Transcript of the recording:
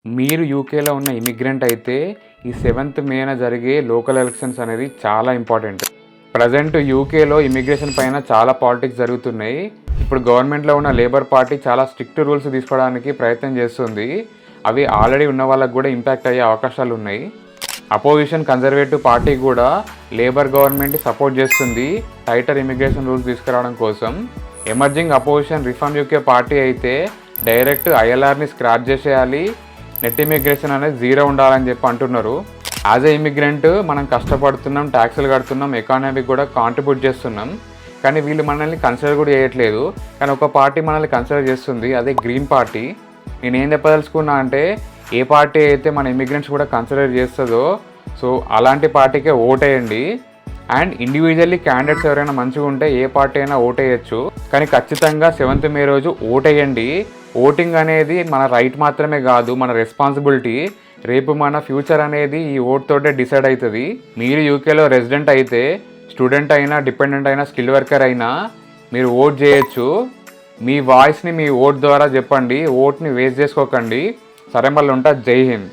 మీరు యూకేలో ఉన్న ఇమిగ్రెంట్ అయితే ఈ 7th మేన జరిగే లోకల్ ఎలక్షన్స్ అనేది చాలా ఇంపార్టెంట్. ప్రజెంట్ యూకేలో ఇమిగ్రేషన్ పైన చాలా పాలిటిక్స్ జరుగుతున్నాయి. ఇప్పుడు గవర్నమెంట్లో ఉన్న లేబర్ పార్టీ చాలా స్ట్రిక్ట్ రూల్స్ తీసుకోవడానికి ప్రయత్నం చేస్తుంది. అవి ఆల్రెడీ ఉన్న వాళ్ళకు కూడా ఇంపాక్ట్ అయ్యే అవకాశాలు ఉన్నాయి. అపోజిషన్ కన్జర్వేటివ్ పార్టీ కూడా లేబర్ గవర్నమెంట్ సపోర్ట్ చేస్తుంది టైటర్ ఇమిగ్రేషన్ రూల్స్ తీసుకురావడం కోసం. Emerging opposition reform UK party అయితే డైరెక్ట్ ఐఎల్ఆర్ని స్క్రాచ్ చేసేయాలి, నెట్ ఇమిగ్రేషన్ అనేది 0 ఉండాలని చెప్పి అంటున్నారు. యాజ్ ఏ ఇమిగ్రెంట్ మనం కష్టపడుతున్నాం, ట్యాక్సులు కడుతున్నాం, ఎకానమీకి కూడా కాంట్రిబ్యూట్ చేస్తున్నాం. కానీ వీళ్ళు మనల్ని కన్సిడర్ కూడా చేయట్లేదు. కానీ ఒక పార్టీ మనల్ని కన్సిడర్ చేస్తుంది, అదే గ్రీన్ పార్టీ. నేనేం చెప్పదలుచుకున్నా అంటే ఏ పార్టీ అయితే మన ఇమిగ్రెంట్స్ కూడా కన్సిడర్ చేస్తుందో సో అలాంటి పార్టీకే ఓటేయండి. అండ్ ఇండివిజువల్లీ క్యాండిడేట్స్ ఎవరైనా మంచిగా ఉంటే ఏ పార్టీ అయినా ఓటేయచ్చు. కానీ ఖచ్చితంగా 7th మే రోజు ఓటేయండి. ఓటింగ్ అనేది మన రైట్ మాత్రమే కాదు, మన రెస్పాన్సిబిలిటీ. రేపు మన ఫ్యూచర్ అనేది ఈ ఓట్ తోటే డిసైడ్ అవుతుంది. మీరు యూకేలో రెసిడెంట్ అయితే, స్టూడెంట్ అయినా, డిపెండెంట్ అయినా, స్కిల్ వర్కర్ అయినా మీరు ఓట్ చేయొచ్చు. మీ వాయిస్ని మీ ఓట్ ద్వారా చెప్పండి. ఓట్ని వేస్ట్ చేసుకోకండి. సరే, మళ్ళీ ఉంటా. జై హింద్.